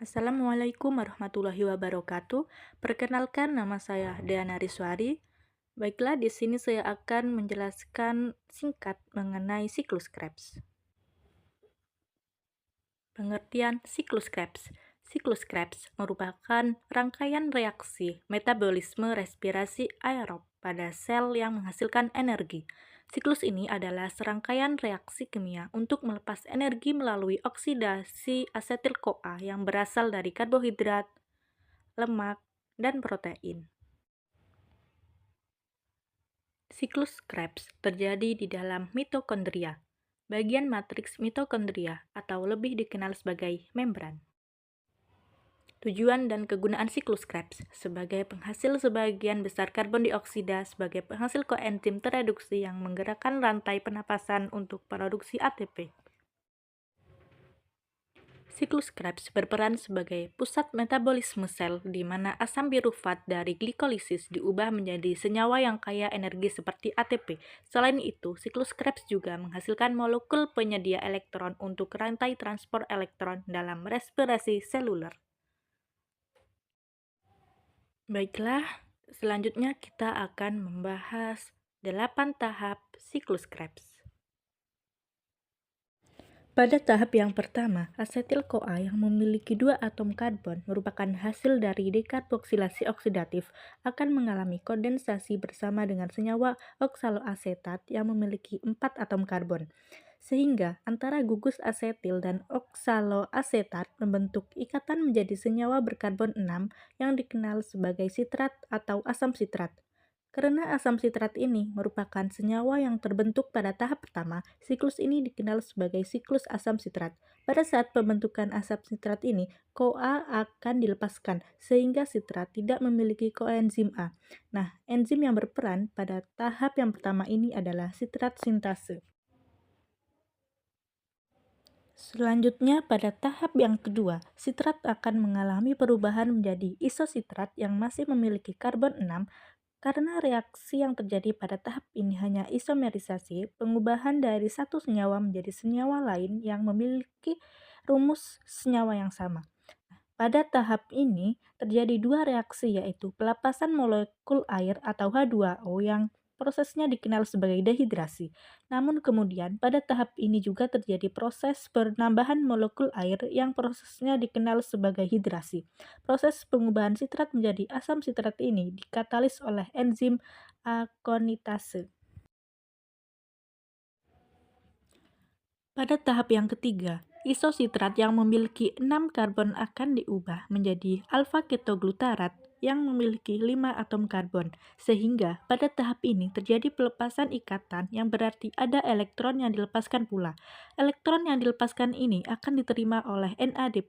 Assalamualaikum warahmatullahi wabarakatuh. Perkenalkan, nama saya Deana Riswari. Baiklah, di sini saya akan menjelaskan singkat mengenai siklus Krebs. Pengertian siklus Krebs. Siklus Krebs merupakan rangkaian reaksi metabolisme respirasi aerob pada sel yang menghasilkan energi. Siklus ini adalah serangkaian reaksi kimia untuk melepas energi melalui oksidasi asetil-CoA yang berasal dari karbohidrat, lemak, dan protein. Siklus Krebs terjadi di dalam mitokondria, bagian matriks mitokondria atau lebih dikenal sebagai membran. Tujuan dan kegunaan siklus Krebs sebagai penghasil sebagian besar karbon dioksida sebagai penghasil koenzim tereduksi yang menggerakkan rantai pernapasan untuk produksi ATP. Siklus Krebs berperan sebagai pusat metabolisme sel di mana asam pirufat dari glikolisis diubah menjadi senyawa yang kaya energi seperti ATP. Selain itu, siklus Krebs juga menghasilkan molekul penyedia elektron untuk rantai transport elektron dalam respirasi seluler. Baiklah, selanjutnya kita akan membahas 8 tahap siklus Krebs. Pada tahap yang pertama, asetil-CoA yang memiliki dua atom karbon merupakan hasil dari dekarboksilasi oksidatif akan mengalami kondensasi bersama dengan senyawa oksaloasetat yang memiliki 4 atom karbon. Sehingga antara gugus asetil dan oksaloasetat membentuk ikatan menjadi senyawa berkarbon 6 yang dikenal sebagai sitrat atau asam sitrat. Karena asam sitrat ini merupakan senyawa yang terbentuk pada tahap pertama, siklus ini dikenal sebagai siklus asam sitrat. Pada saat pembentukan asam sitrat ini, CoA akan dilepaskan sehingga sitrat tidak memiliki koenzim A. Nah, enzim yang berperan pada tahap yang pertama ini adalah sitrat sintase. Selanjutnya, pada tahap yang kedua, sitrat akan mengalami perubahan menjadi isositrat yang masih memiliki karbon 6. Karena reaksi yang terjadi pada tahap ini hanya isomerisasi, pengubahan dari satu senyawa menjadi senyawa lain yang memiliki rumus senyawa yang sama. Pada tahap ini terjadi dua reaksi, yaitu pelepasan molekul air atau H2O yang prosesnya dikenal sebagai dehidrasi. Namun kemudian pada tahap ini juga terjadi proses penambahan molekul air yang prosesnya dikenal sebagai hidrasi. Proses pengubahan sitrat menjadi asam sitrat ini dikatalis oleh enzim akonitase. Pada tahap yang ketiga, isositrat yang memiliki 6 karbon akan diubah menjadi alfa-ketoglutarat yang memiliki 5 atom karbon, sehingga pada tahap ini terjadi pelepasan ikatan yang berarti ada elektron yang dilepaskan pula. Elektron yang dilepaskan ini akan diterima oleh NAD+,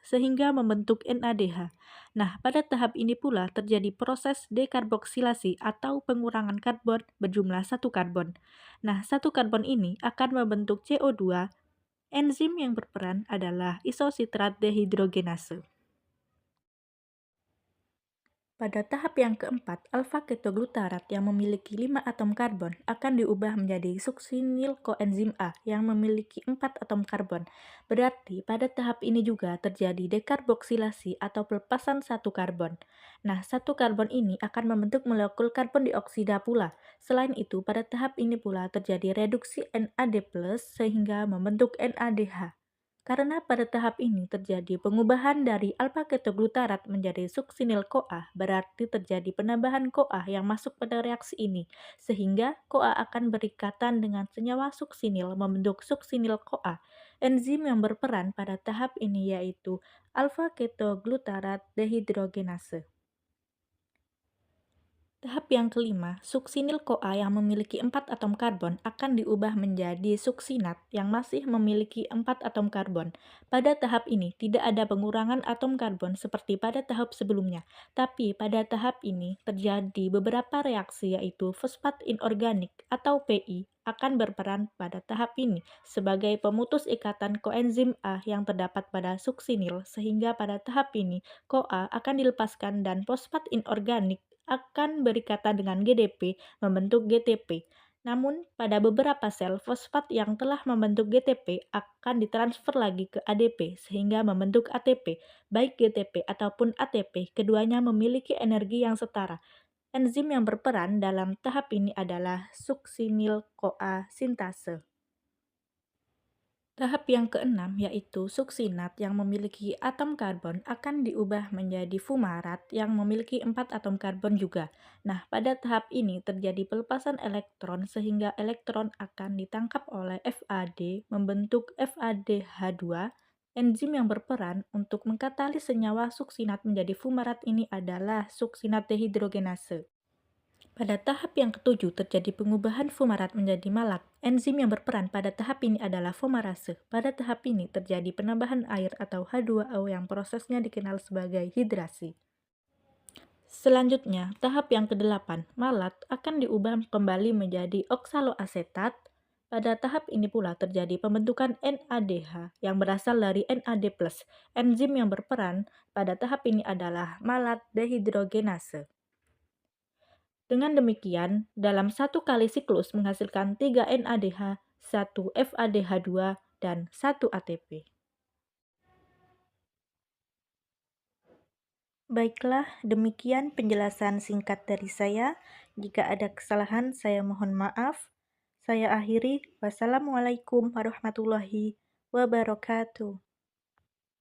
sehingga membentuk NADH. Nah, pada tahap ini pula terjadi proses dekarboksilasi atau pengurangan karbon berjumlah 1 karbon. Nah, satu karbon ini akan membentuk CO2. Enzim yang berperan adalah isositrat dehidrogenase. Pada tahap yang keempat, alfa-ketoglutarat yang memiliki 5 atom karbon akan diubah menjadi suksinil koenzim A yang memiliki 4 atom karbon. Berarti pada tahap ini juga terjadi dekarboksilasi atau pelepasan satu karbon. Nah, satu karbon ini akan membentuk molekul karbon dioksida pula. Selain itu, pada tahap ini pula terjadi reduksi NAD+, sehingga membentuk NADH. Karena pada tahap ini terjadi pengubahan dari alfa-ketoglutarat menjadi suksinil-CoA, berarti terjadi penambahan CoA yang masuk pada reaksi ini, sehingga CoA akan berikatan dengan senyawa suksinil membentuk suksinil-CoA. Enzim yang berperan pada tahap ini yaitu alfa-ketoglutarat dehidrogenase. Tahap yang kelima, suksinil-CoA yang memiliki 4 atom karbon akan diubah menjadi suksinat yang masih memiliki 4 atom karbon. Pada tahap ini tidak ada pengurangan atom karbon seperti pada tahap sebelumnya, tapi pada tahap ini terjadi beberapa reaksi yaitu fosfat inorganik atau PI akan berperan pada tahap ini sebagai pemutus ikatan koenzim A yang terdapat pada suksinil sehingga pada tahap ini CoA akan dilepaskan dan fosfat inorganik akan berikatan dengan GDP membentuk GTP. Namun, pada beberapa sel, fosfat yang telah membentuk GTP akan ditransfer lagi ke ADP sehingga membentuk ATP. Baik GTP ataupun ATP, keduanya memiliki energi yang setara. Enzim yang berperan dalam tahap ini adalah suksinil-CoA sintase. Tahap yang keenam yaitu suksinat yang memiliki atom karbon akan diubah menjadi fumarat yang memiliki 4 atom karbon juga. Nah, pada tahap ini terjadi pelepasan elektron sehingga elektron akan ditangkap oleh FAD membentuk FADH2. Enzim yang berperan untuk mengkatalis senyawa suksinat menjadi fumarat ini adalah suksinat dehidrogenase. Pada tahap yang ketujuh terjadi pengubahan fumarat menjadi malak. Enzim yang berperan pada tahap ini adalah fumarase. Pada tahap ini terjadi penambahan air atau H2O yang prosesnya dikenal sebagai hidrasi. Selanjutnya, tahap yang kedelapan, malat, akan diubah kembali menjadi oksaloasetat. Pada tahap ini pula terjadi pembentukan NADH yang berasal dari NAD+. Enzim yang berperan pada tahap ini adalah malat dehidrogenase. Dengan demikian, dalam satu kali siklus menghasilkan 3 NADH, 1 FADH2, dan 1 ATP. Baiklah, demikian penjelasan singkat dari saya. Jika ada kesalahan, saya mohon maaf. Saya akhiri. Wassalamualaikum warahmatullahi wabarakatuh.